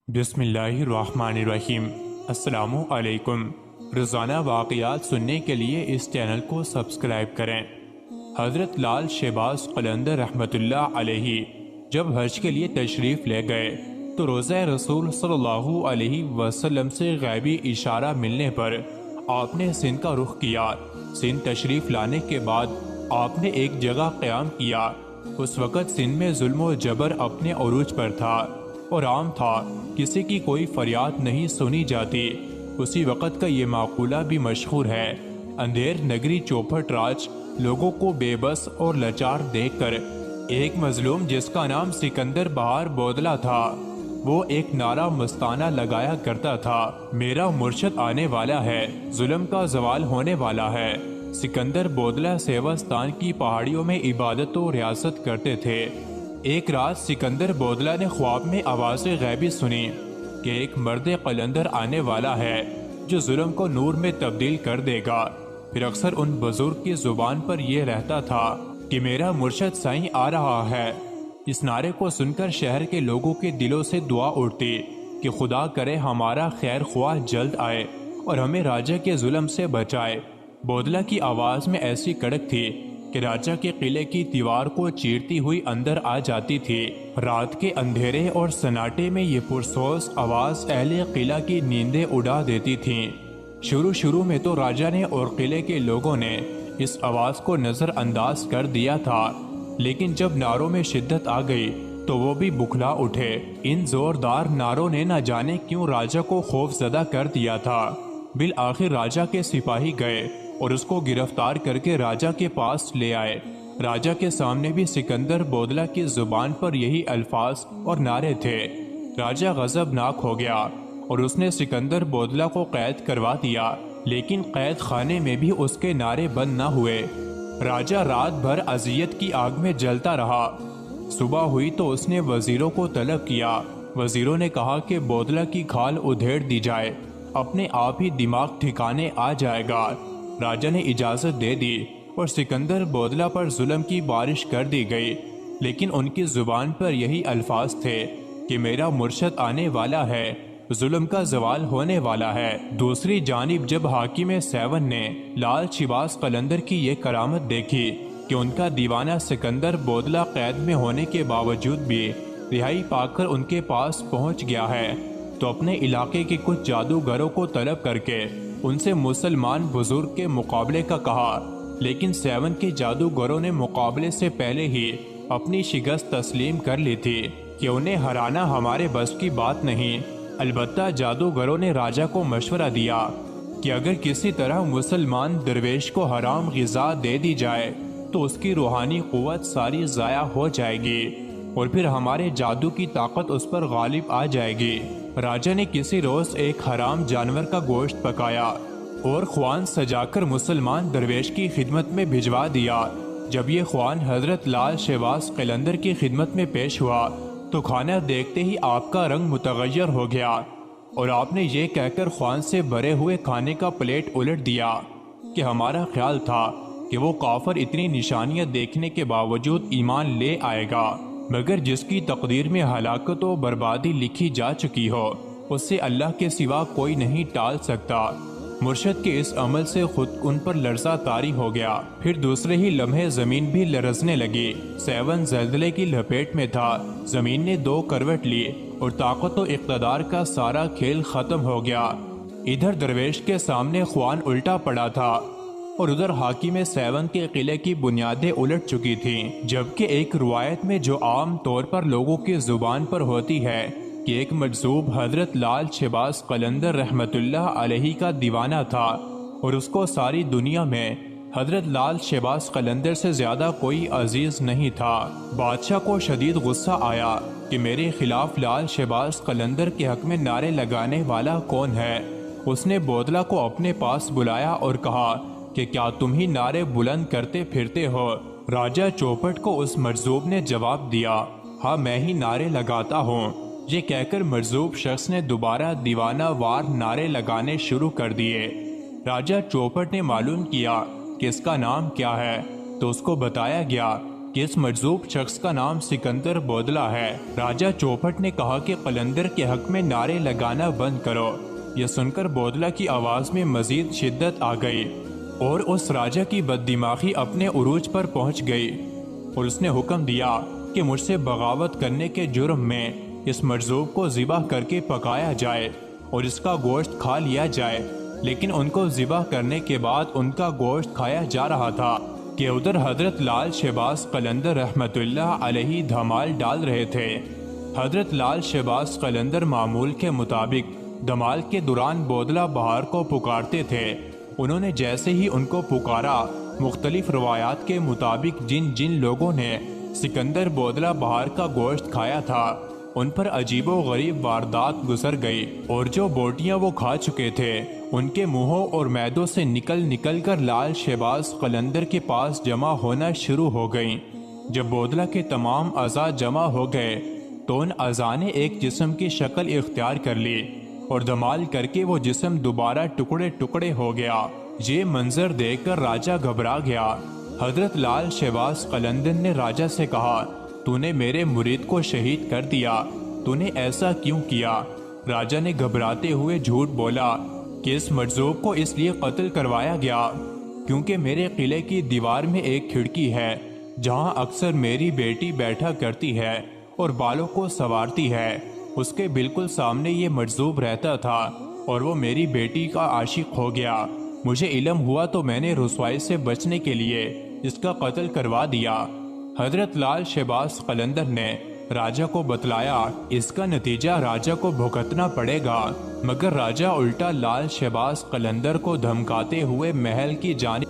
بسم اللہ الرحمن الرحیم۔ السلام علیکم۔ روزانہ واقعات سننے کے لیے اس چینل کو سبسکرائب کریں۔ حضرت لال شہباز قلندر رحمۃ اللہ علیہ جب حج کے لیے تشریف لے گئے تو روضہ رسول صلی اللہ علیہ وسلم سے غیبی اشارہ ملنے پر آپ نے سندھ کا رخ کیا۔ سندھ تشریف لانے کے بعد آپ نے ایک جگہ قیام کیا۔ اس وقت سندھ میں ظلم و جبر اپنے عروج پر تھا اور عام تھا، کسی کی کوئی فریاد نہیں سنی جاتی۔ اسی وقت کا یہ معقولہ بھی مشہور ہے، اندھیر نگری چوپٹ راج لوگوں کو بے بس اور لاچار دیکھ کر ایک مظلوم جس کا نام سکندر بہار بودلہ تھا، وہ ایک نعرہ مستانہ لگایا کرتا تھا، میرا مرشد آنے والا ہے، ظلم کا زوال ہونے والا ہے۔ سکندر بودلہ سیوستان کی پہاڑیوں میں عبادت و ریاست کرتے تھے۔ ایک رات سکندر بودلہ نے خواب میں آواز غیبی سنی کہ ایک مرد قلندر آنے والا ہے جو ظلم کو نور میں تبدیل کر دے گا۔ پھر اکثر ان بزرگ کی زبان پر یہ رہتا تھا کہ میرا مرشد سائیں آ رہا ہے۔ اس نعرے کو سن کر شہر کے لوگوں کے دلوں سے دعا اٹھتی کہ خدا کرے ہمارا خیر خواہ جلد آئے اور ہمیں راجہ کے ظلم سے بچائے۔ بودلہ کی آواز میں ایسی کڑک تھی کہ راجہ کے قلعے کی دیوار کو چیرتی ہوئی اندر آ جاتی تھی۔ رات کے اندھیرے اور سناٹے میں یہ پرسوز آواز اہل قلعہ کی نیندیں اڑا دیتی تھیں۔ شروع میں تو راجہ نے اور قلعے کے لوگوں نے اس آواز کو نظر انداز کر دیا تھا، لیکن جب نعروں میں شدت آ گئی تو وہ بھی بکھلا اٹھے۔ ان زوردار نعروں نے نہ جانے کیوں راجہ کو خوف زدہ کر دیا تھا۔ بالآخر راجہ کے سپاہی گئے اور اس کو گرفتار کر کے راجہ کے پاس لے آئے۔ راجہ کے سامنے بھی سکندر بودلہ کی زبان پر یہی الفاظ اور نعرے تھے۔ راجہ غضبناک ہو گیا اور اس نے سکندر بودلہ کو قید کروا دیا، لیکن قید خانے میں بھی اس کے نعرے بند نہ ہوئے۔ راجہ رات بھر اذیت کی آگ میں جلتا رہا۔ صبح ہوئی تو اس نے وزیروں کو طلب کیا۔ وزیروں نے کہا کہ بودلہ کی کھال ادھیڑ دی جائے، اپنے آپ ہی دماغ ٹھکانے آ جائے گا۔ راجہ نے اجازت دے دی اور سکندر بودلہ پر ظلم کی بارش کر دی گئی، لیکن ان کی زبان پر یہی الفاظ تھے کہ میرا مرشد آنے والا ہے، ظلم کا زوال ہونے والا ہے۔ دوسری جانب جب حاکم سیون نے لال شہباز قلندر کی یہ کرامت دیکھی کہ ان کا دیوانہ سکندر بودلہ قید میں ہونے کے باوجود بھی رہائی پا کر ان کے پاس پہنچ گیا ہے، تو اپنے علاقے کے کچھ جادوگروں کو طلب کر کے ان سے مسلمان بزرگ کے مقابلے کا کہا، لیکن سیون کے جادوگروں نے مقابلے سے پہلے ہی اپنی شکست تسلیم کر لی تھی کہ انہیں ہرانا ہمارے بس کی بات نہیں۔ البتہ جادوگروں نے راجہ کو مشورہ دیا کہ اگر کسی طرح مسلمان درویش کو حرام غذا دے دی جائے تو اس کی روحانی قوت ساری ضائع ہو جائے گی اور پھر ہمارے جادو کی طاقت اس پر غالب آ جائے گی۔ راجہ نے کسی روز ایک حرام جانور کا گوشت پکایا اور خوان سجا کر مسلمان درویش کی خدمت میں بھجوا دیا۔ جب یہ خوان حضرت لال شہباز قلندر کی خدمت میں پیش ہوا تو کھانا دیکھتے ہی آپ کا رنگ متغیر ہو گیا اور آپ نے یہ کہہ کر خوان سے بھرے ہوئے کھانے کا پلیٹ الٹ دیا کہ ہمارا خیال تھا کہ وہ کافر اتنی نشانیاں دیکھنے کے باوجود ایمان لے آئے گا، مگر جس کی تقدیر میں ہلاکت و بربادی لکھی جا چکی ہو اس سے اللہ کے سوا کوئی نہیں ٹال سکتا۔ مرشد کے اس عمل سے خود ان پر لرزہ طاری ہو گیا۔ پھر دوسرے ہی لمحے زمین بھی لرزنے لگی۔ سیون زلزلے کی لپیٹ میں تھا، زمین نے دو کروٹ لی اور طاقت و اقتدار کا سارا کھیل ختم ہو گیا۔ ادھر درویش کے سامنے خوان الٹا پڑا تھا اور ادھر حاکم سیون کے قلعے کی بنیادیں الٹ چکی تھیں، جبکہ ایک روایت میں جو عام طور پر لوگوں کی زبان پر ہوتی ہے کہ ایک مجذوب حضرت لال شہباز قلندر رحمت اللہ علیہ کا دیوانہ تھا اور اس کو ساری دنیا میں حضرت لال شہباز قلندر سے زیادہ کوئی عزیز نہیں تھا۔ بادشاہ کو شدید غصہ آیا کہ میرے خلاف لال شہباز قلندر کے حق میں نعرے لگانے والا کون ہے۔ اس نے بودلہ کو اپنے پاس بلایا اور کہا کہ کیا تم ہی نعرے بلند کرتے پھرتے ہو؟ راجہ چوپٹ کو اس مجذوب نے جواب دیا، ہاں میں ہی نعرے لگاتا ہوں۔ یہ کہہ کر مجذوب شخص نے دوبارہ دیوانہ وار نعرے لگانے شروع کر دیے۔ راجہ چوپٹ نے معلوم کیا کہ اس کا نام کیا ہے تو اس کو بتایا گیا کہ اس مجذوب شخص کا نام سکندر بودلہ ہے۔ راجہ چوپٹ نے کہا کہ قلندر کے حق میں نعرے لگانا بند کرو۔ یہ سن کر بودلہ کی آواز میں مزید شدت آ گئی اور اس راجہ کی بد دماغی اپنے عروج پر پہنچ گئی، اور اس نے حکم دیا کہ مجھ سے بغاوت کرنے کے جرم میں اس مجذوب کو ذبح کر کے پکایا جائے اور اس کا گوشت کھا لیا جائے۔ لیکن ان کو ذبح کرنے کے بعد ان کا گوشت کھایا جا رہا تھا کہ ادھر حضرت لال شہباز قلندر رحمت اللہ علیہ دھمال ڈال رہے تھے۔ حضرت لال شہباز قلندر معمول کے مطابق دھمال کے دوران بودلہ بہار کو پکارتے تھے۔ انہوں نے جیسے ہی ان کو پکارا، مختلف روایات کے مطابق جن جن لوگوں نے سکندر بودلہ بہار کا گوشت کھایا تھا ان پر عجیب و غریب واردات گزر گئی، اور جو بوٹیاں وہ کھا چکے تھے ان کے منہوں اور معدوں سے نکل نکل کر لال شہباز قلندر کے پاس جمع ہونا شروع ہو گئیں۔ جب بودلہ کے تمام اعضاء جمع ہو گئے تو ان اعضاء نے ایک جسم کی شکل اختیار کر لی اور دھمال کر کے وہ جسم دوبارہ ٹکڑے ٹکڑے ہو گیا۔ یہ منظر دیکھ کر راجہ گھبرا گیا۔ حضرت لال شہباز قلندر نے راجہ سے کہا، تو نے میرے مرید کو شہید کر دیا، تو نے ایسا کیوں کیا؟ راجہ نے گھبراتے ہوئے جھوٹ بولا کہ اس مجذوب کو اس لیے قتل کروایا گیا کیونکہ میرے قلعے کی دیوار میں ایک کھڑکی ہے جہاں اکثر میری بیٹی بیٹھا کرتی ہے اور بالوں کو سنوارتی ہے۔ اس کے بالکل سامنے یہ مجذوب رہتا تھا اور وہ میری بیٹی کا عاشق ہو گیا۔ مجھے علم ہوا تو میں نے رسوائی سے بچنے کے لیے اس کا قتل کروا دیا۔ حضرت لال شہباز قلندر نے راجہ کو بتلایا اس کا نتیجہ راجہ کو بھگتنا پڑے گا، مگر راجہ الٹا لال شہباز قلندر کو دھمکاتے ہوئے محل کی جانب